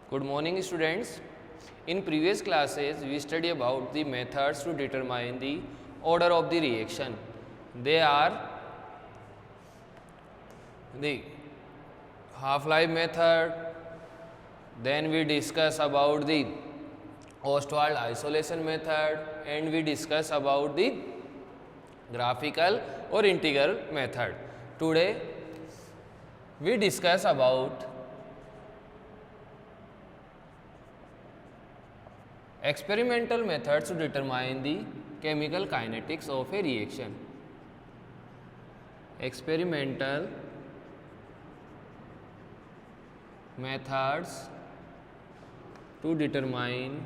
Good morning, students. In previous classes, we studied about the methods to determine the order of the reaction. They are the half-life method. Then we discuss about the Ostwald isolation method, and we discuss about the graphical or integral method. Today, we discuss about experimental methods to determine the chemical kinetics of a reaction. Experimental methods to determine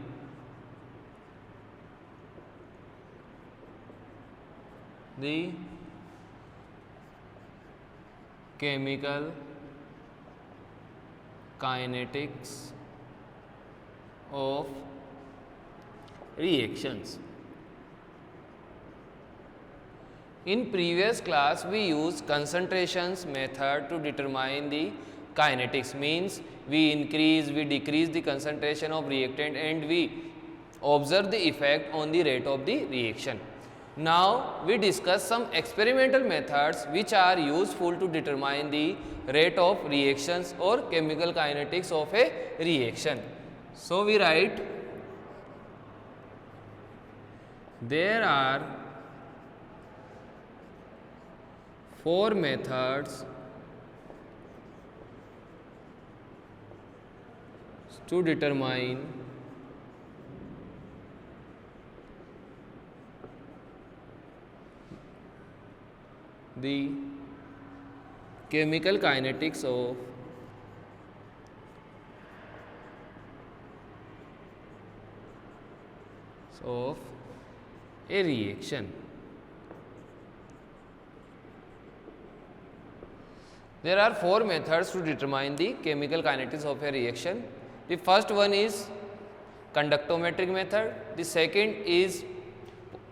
the chemical kinetics of reactions. In previous class, we used concentrations method to determine the kinetics, means we increase, we decrease the concentration of reactant and we observe the effect on the rate of the reaction. Now, we discuss some experimental methods which are useful to determine the rate of reactions or chemical kinetics of a reaction. So, we write there are 4 methods to determine the chemical kinetics of a reaction. There are 4 methods to determine the chemical kinetics of a reaction. The first one is conductometric method, the second is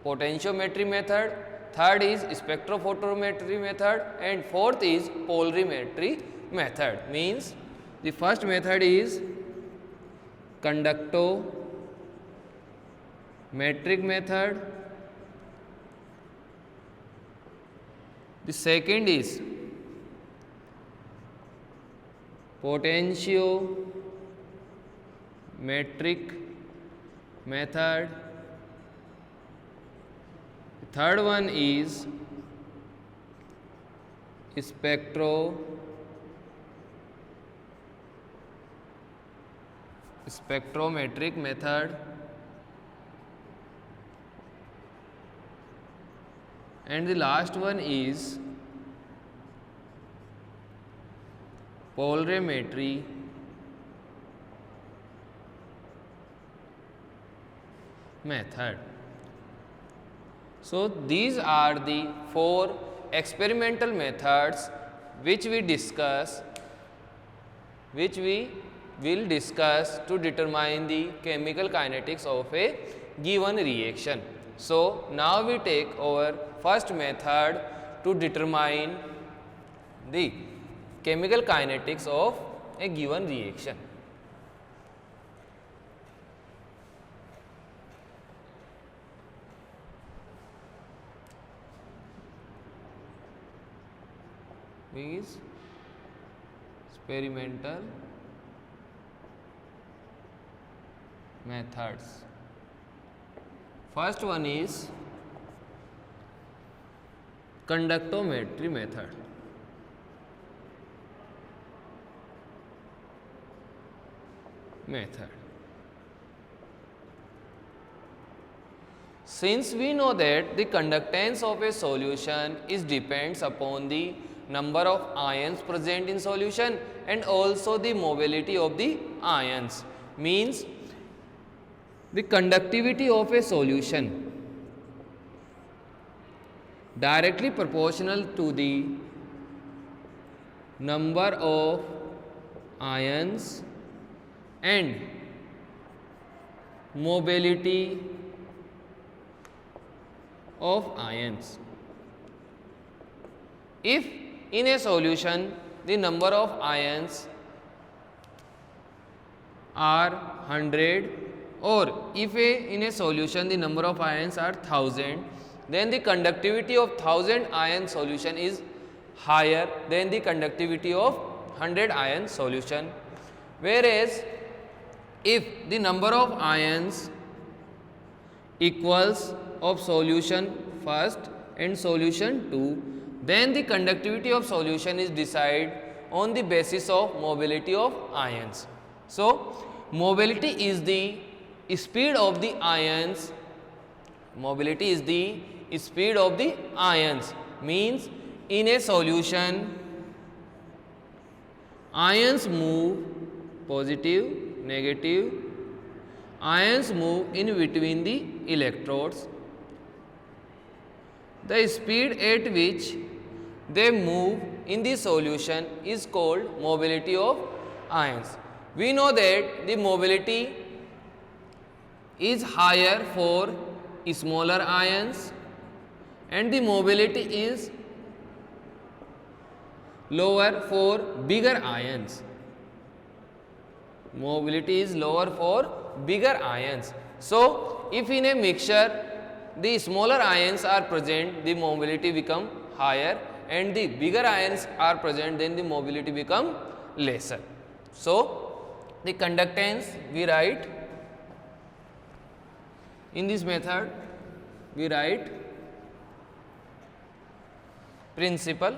potentiometry method, third is spectrophotometry method, and fourth is polarimetry method. Means the first method is conductometric method, the second is potentiometric method, the third one is spectrometric method, and the last one is polarimetry method. So, these are the 4 experimental methods which we will discuss to determine the chemical kinetics of a given reaction. So, now we take our first method to determine the chemical kinetics of a given reaction. Is experimental methods. First one is conductometry method. Since we know that the conductance of a solution is depends upon the number of ions present in solution and also the mobility of the ions, means the conductivity of a solution directly proportional to the number of ions and mobility of ions. If in a solution the number of ions are 100, or if in a solution the number of ions are 1000, then the conductivity of 1000 ion solution is higher than the conductivity of 100 ion solution. Whereas if the number of ions equals of solution first and solution 2, then the conductivity of solution is decided on the basis of mobility of ions. So, mobility is the speed of the ions, mobility is the speed of the ions, means in a solution ions move positive, negative, ions move in between the electrodes. The speed at which they move in the solution is called mobility of ions. We know that the mobility is higher for smaller ions and the mobility is lower for bigger ions. Mobility is lower for bigger ions. So, if in a mixture the smaller ions are present, the mobility become higher, and the bigger ions are present, then the mobility become lesser. So, the conductance we write in this method, we write principle.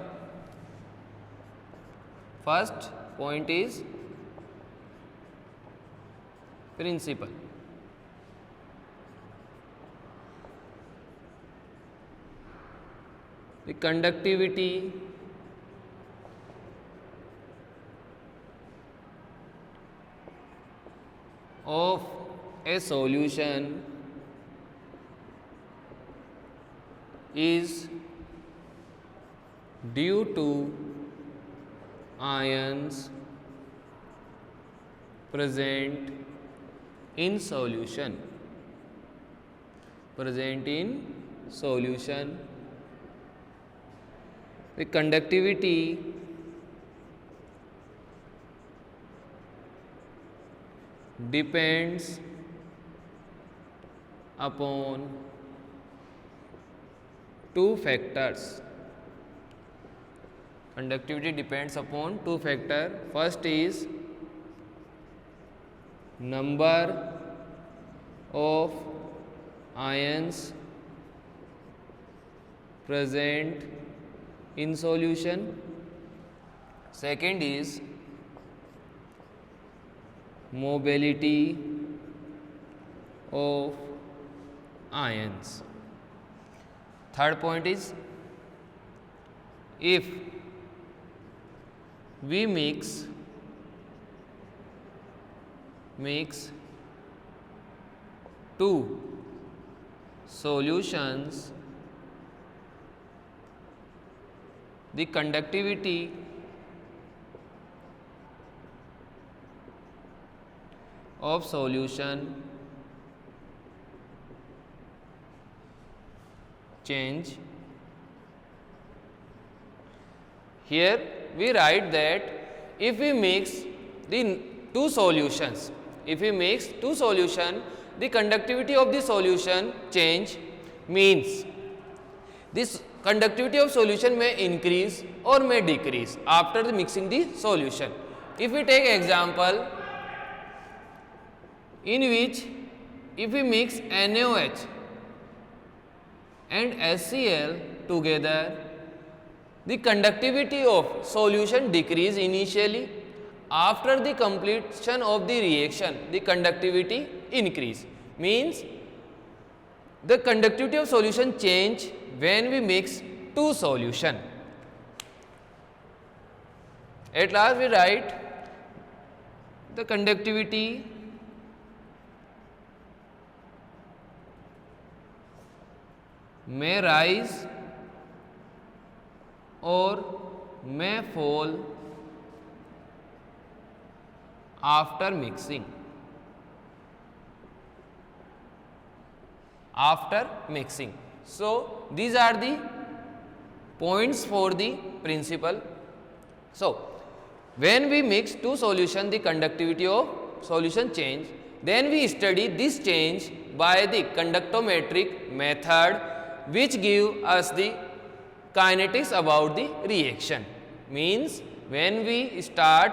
First point is principle. The conductivity of a solution is due to ions present in solution, present in solution. The conductivity depends upon two factors. Conductivity depends upon two factors. First is number of ions present in solution. Second is mobility of ions. Third point is, if we mix two solutions, the conductivity of solution change. Here we write that if we mix the two solutions, the conductivity of the solution change, means this conductivity of solution may increase or may decrease after the mixing the solution. If we take example in which if we mix NaOH and HCl together, the conductivity of solution decrease initially. After the completion of the reaction, the conductivity increase, means the conductivity of solution change when we mix two solution. At last we write the conductivity may rise or may fall after mixing. So, these are the points for the principle. So, when we mix two solutions, the conductivity of solution change. Then we study this change by the conductometric method, which give us the kinetics about the reaction. Means when we study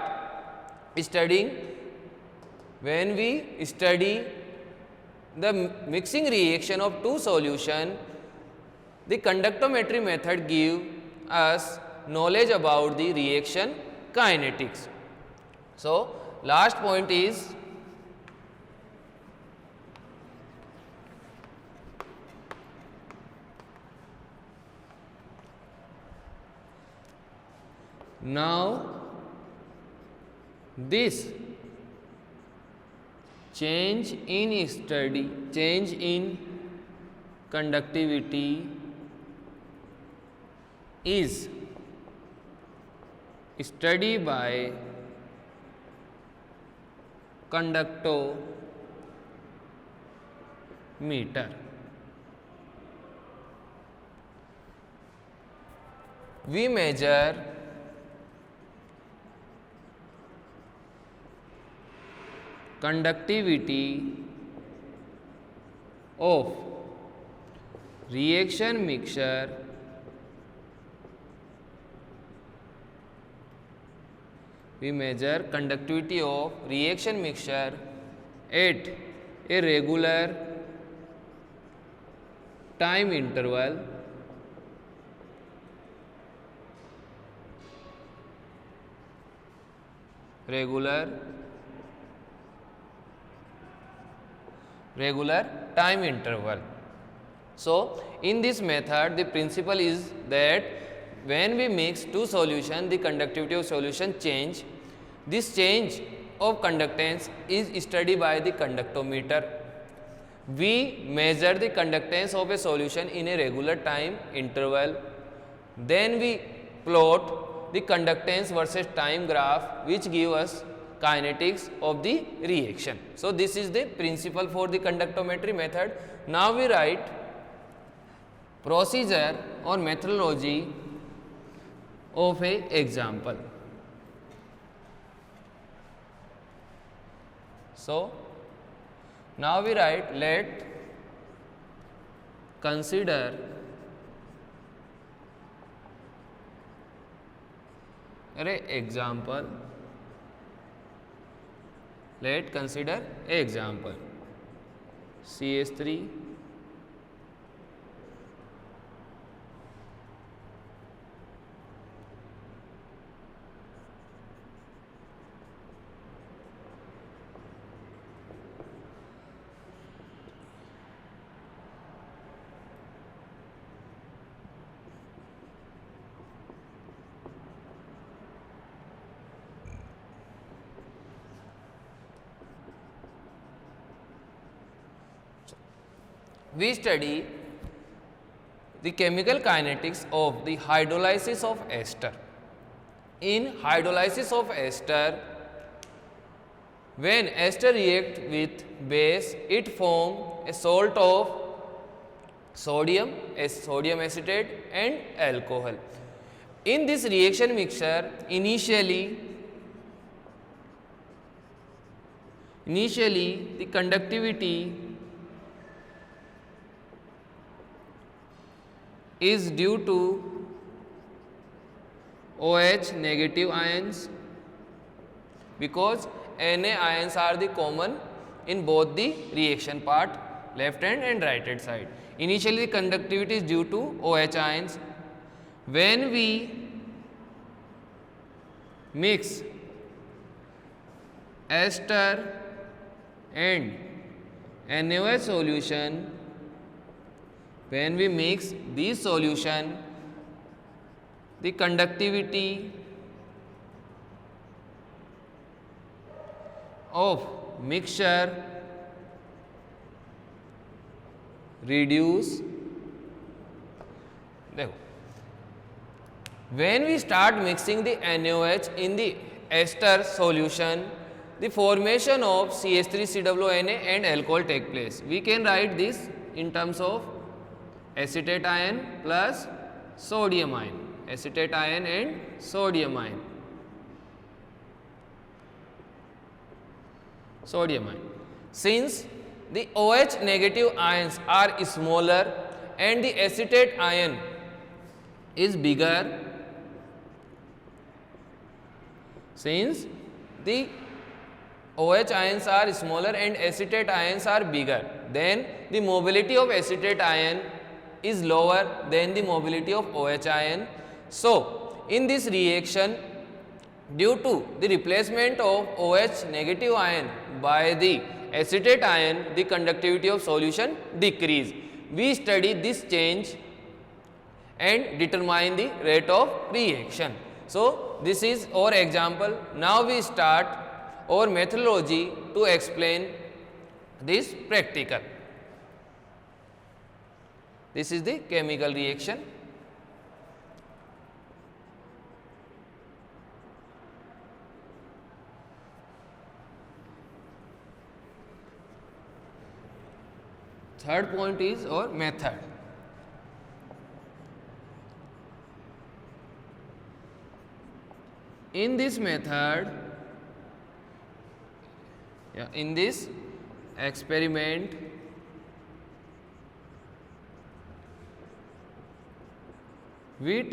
the mixing reaction of two solution, the conductometry method give us knowledge about the reaction kinetics. So, last point is now this change in conductivity is studied by conductometer. We measure conductivity of reaction mixture at a regular time interval regular time interval. So, in this method the principle is that when we mix two solutions, the conductivity of solution change. This change of conductance is studied by the conductometer. We measure the conductance of a solution in a regular time interval. Then we plot the conductance versus time graph, which give us kinetics of the reaction. So, this is the principle for the conductometry method. Now, we write procedure or methodology of a example. So, now we write, let consider an example. Let consider a example CS3 we study the chemical kinetics of the hydrolysis of ester. In hydrolysis of ester, when ester react with base, it form a salt of sodium, sodium acetate and alcohol. In this reaction mixture, initially the conductivity is due to OH negative ions, because Na ions are the common in both the reaction part, left hand and right hand side. Initially the conductivity is due to OH ions. When we mix ester and NaOH solution, when we mix these solution, the conductivity of mixture reduce. When we start mixing the NaOH in the ester solution, the formation of CH3COONA and alcohol take place. We can write this in terms of acetate ion plus sodium ion, acetate ion and sodium ion. sodium ion. Since the OH negative ions are smaller and the acetate ion is bigger, since the OH ions are smaller and acetate ions are bigger, then the mobility of acetate ion is lower than the mobility of OH ion. So, in this reaction, due to the replacement of OH negative ion by the acetate ion, the conductivity of solution decrease. We study this change and determine the rate of reaction. So, this is our example. Now, we start our methodology to explain this practical. This is the chemical reaction. Third point is our method. In this method, in this experiment, we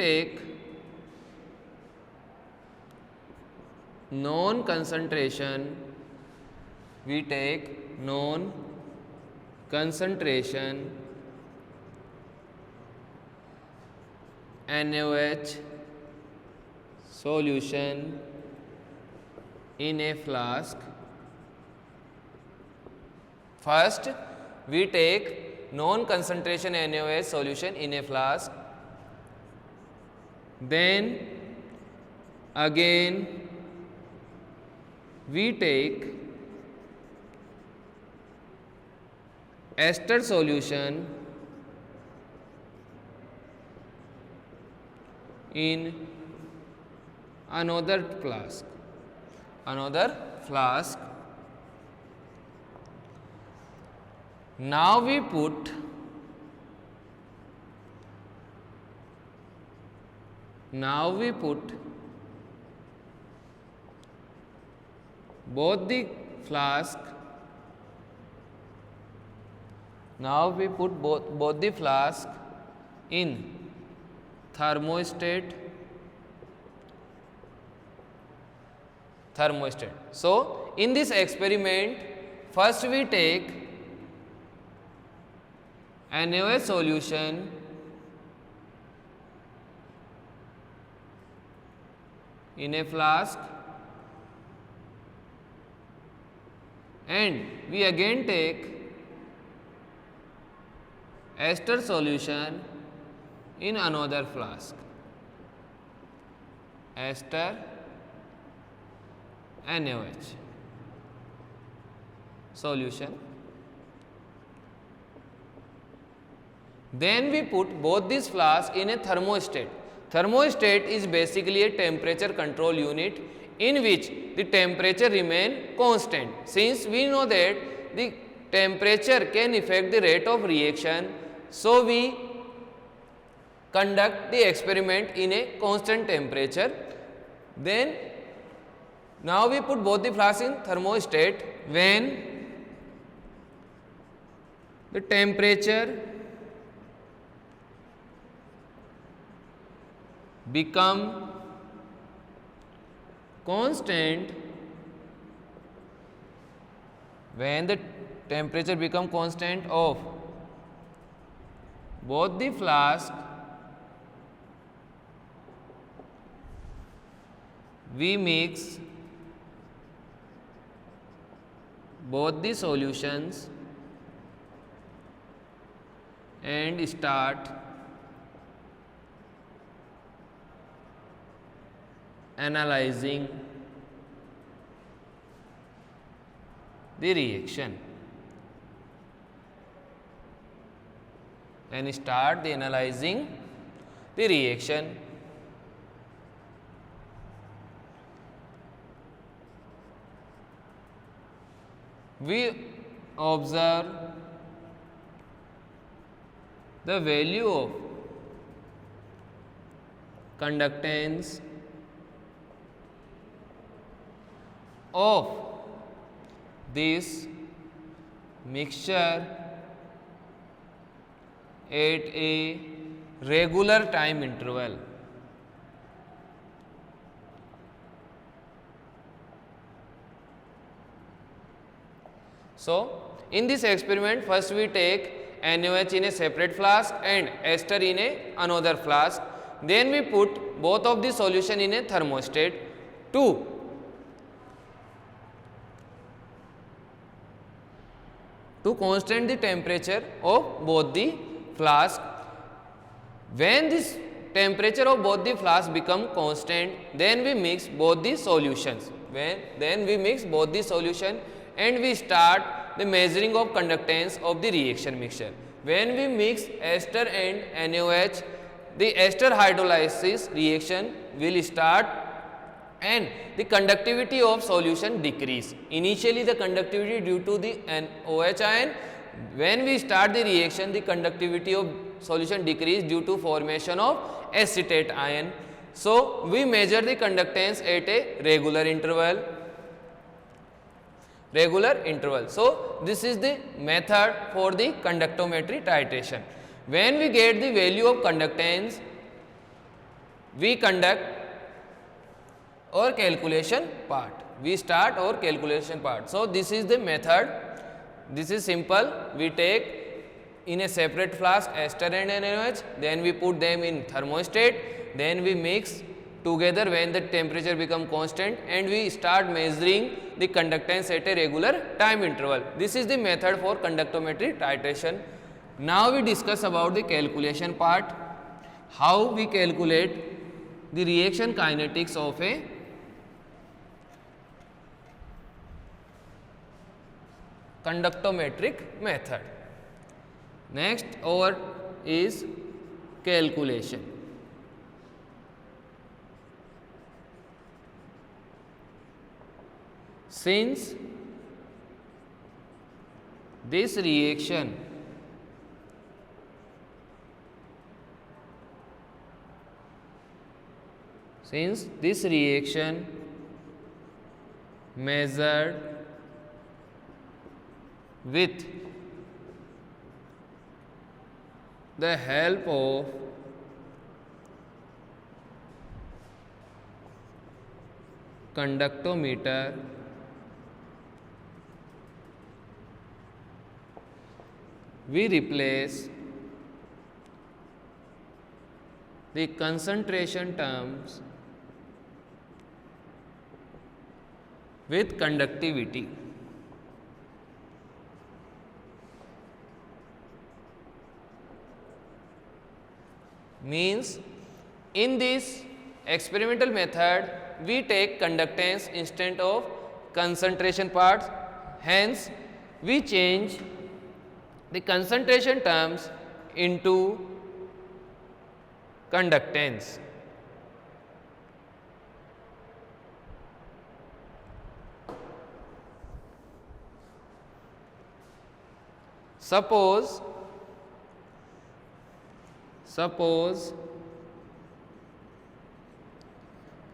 take known concentration, NaOH solution in a flask. First, we take known concentration NaOH solution in a flask. Then again we take ester solution in another flask. Now we put both the flask. Now we put both the flask in thermostat. So, in this experiment, first we take NaOH solution in a flask and we again take ester solution in another flask. Ester NaOH solution. Then we put both these flasks in a thermostat. Thermostat is basically a temperature control unit in which the temperature remain constant. Since we know that the temperature can affect the rate of reaction, so we conduct the experiment in a constant temperature. Then now we put both the flasks in thermostat. When the temperature become constant, of both the flask, we mix both the solutions and start analyzing the reaction We observe the value of conductance of this mixture at a regular time interval. So, in this experiment, first we take NaOH in a separate flask and ester in another flask. Then we put both of the solution in a thermostat to constant the temperature of both the flask. When this temperature of both the flasks become constant, then we mix both the solutions. Then we mix both the solution and we start the measuring of conductance of the reaction mixture. When we mix ester and NaOH, the ester hydrolysis reaction will start and the conductivity of solution decrease. Initially the conductivity due to the OH ion, when we start the reaction, the conductivity of solution decrease due to formation of acetate ion. So, we measure the conductance at a regular interval. So, this is the method for the conductometry titration. When we get the value of conductance, we conduct our calculation part. We start our calculation part. So, this is the method. This is simple. We take in a separate flask ester and NaOH, then we put them in thermostat, then we mix together when the temperature become constant and we start measuring the conductance at a regular time interval. This is the method for conductometry titration. Now we discuss about the calculation part, how we calculate the reaction kinetics of a conductometric method. Next over is calculation. Since this reaction measured with the help of conductometer, we replace the concentration terms with conductivity. Means in this experimental method we take conductance instead of concentration parts, hence we change the concentration terms into conductance. Suppose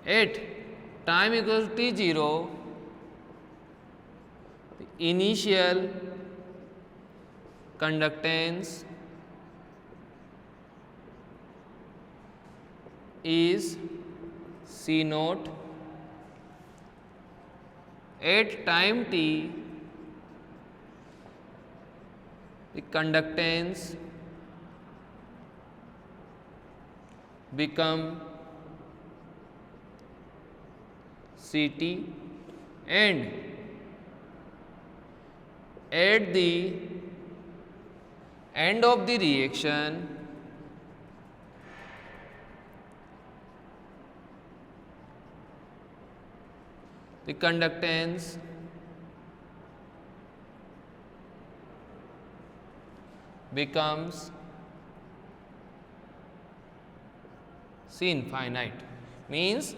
at time equals to t0, the initial conductance is C naught. At time t, the conductance become Ct, and at the end of the reaction the conductance becomes C infinite. Means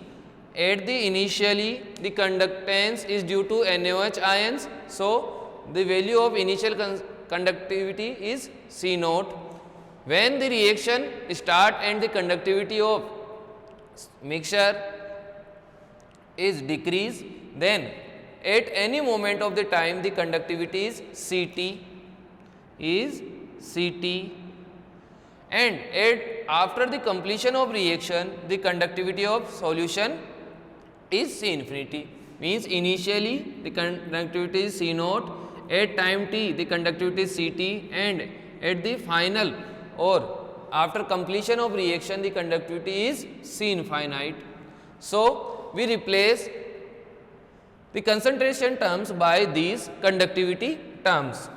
at the initially the conductance is due to NaOH ions, so the value of initial conductivity is C naught. When the reaction start and the conductivity of mixture is decreased, then at any moment of the time the conductivity is Ct, and after the completion of reaction the conductivity of solution is C infinity. Means initially the conductivity is C naught, at time t the conductivity is Ct, and at the final or after completion of reaction the conductivity is C infinite. So, we replace the concentration terms by these conductivity terms.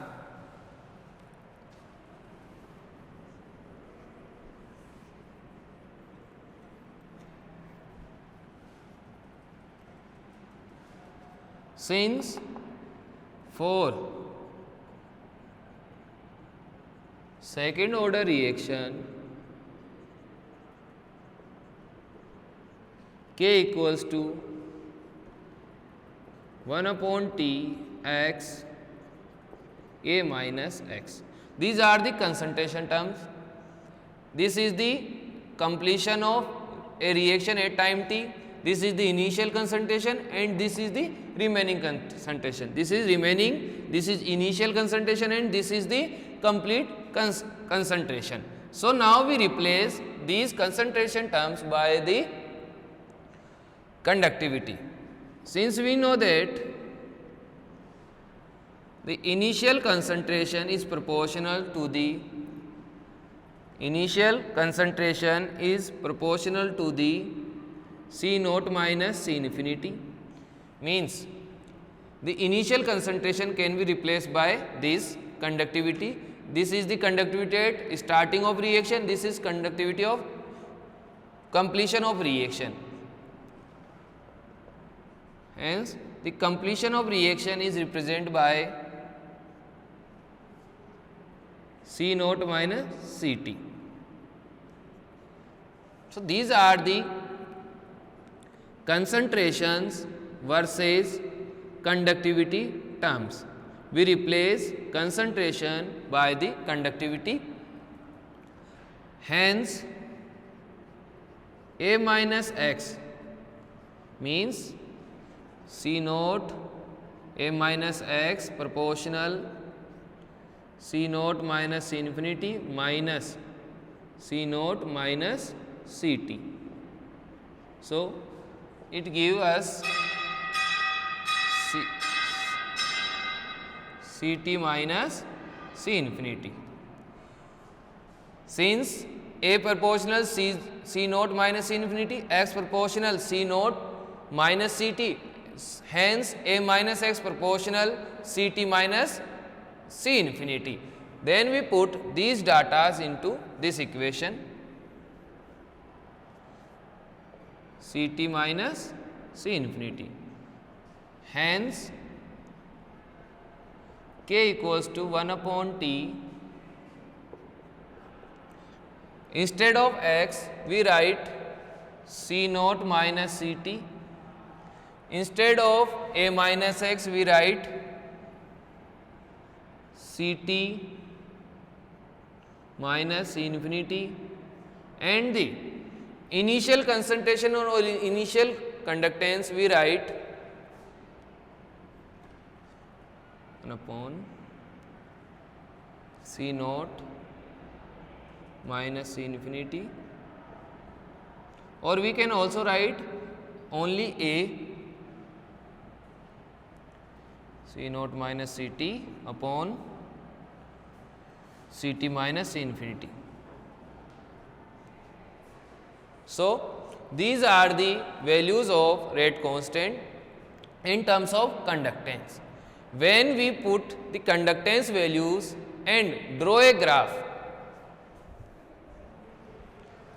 Since for second order reaction K equals to 1 upon T x A minus x. These are the concentration terms. This is the completion of a reaction at time t. This is the initial concentration and this is the remaining concentration. This is remaining, this is initial concentration and this is the complete concentration. So, now we replace these concentration terms by the conductivity. Since we know that the initial concentration is proportional to the C naught minus C infinity, means the initial concentration can be replaced by this conductivity. This is the conductivity at starting of reaction, this is conductivity of completion of reaction. Hence, the completion of reaction is represented by C naught minus Ct. So, these are the concentrations versus conductivity terms. We replace concentration by the conductivity. Hence, A minus x means C naught A minus x proportional C naught minus C infinity minus C naught minus Ct. So, it gives us Ct minus C infinity. Since A proportional C naught minus C infinity, x proportional C naught minus Ct, hence A minus x proportional Ct minus C infinity. Then we put these datas into this equation, Ct minus C infinity. Hence, K equals to 1 upon T. Instead of x, we write C naught minus Ct. Instead of A minus x, we write Ct minus C infinity, and the initial concentration or initial conductance we write 1 upon C naught minus C infinity, or we can also write only A, C naught minus Ct upon Ct minus C infinity. So, these are the values of rate constant in terms of conductance. When we put the conductance values and draw a graph,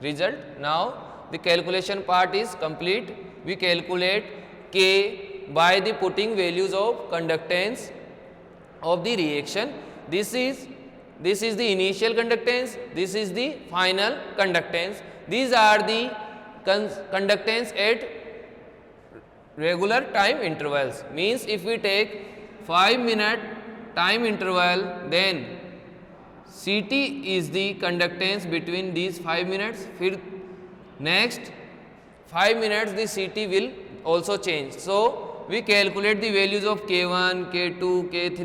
result, now the calculation part is complete. We calculate K by the putting values of conductance of the reaction. This is the initial conductance, this is the final conductance. These are the conductance at regular time intervals. Means if we take 5-minute time interval, then Ct is the conductance between these 5 minutes. Next 5 minutes the Ct will also change. So, we calculate the values of K1, K2, K3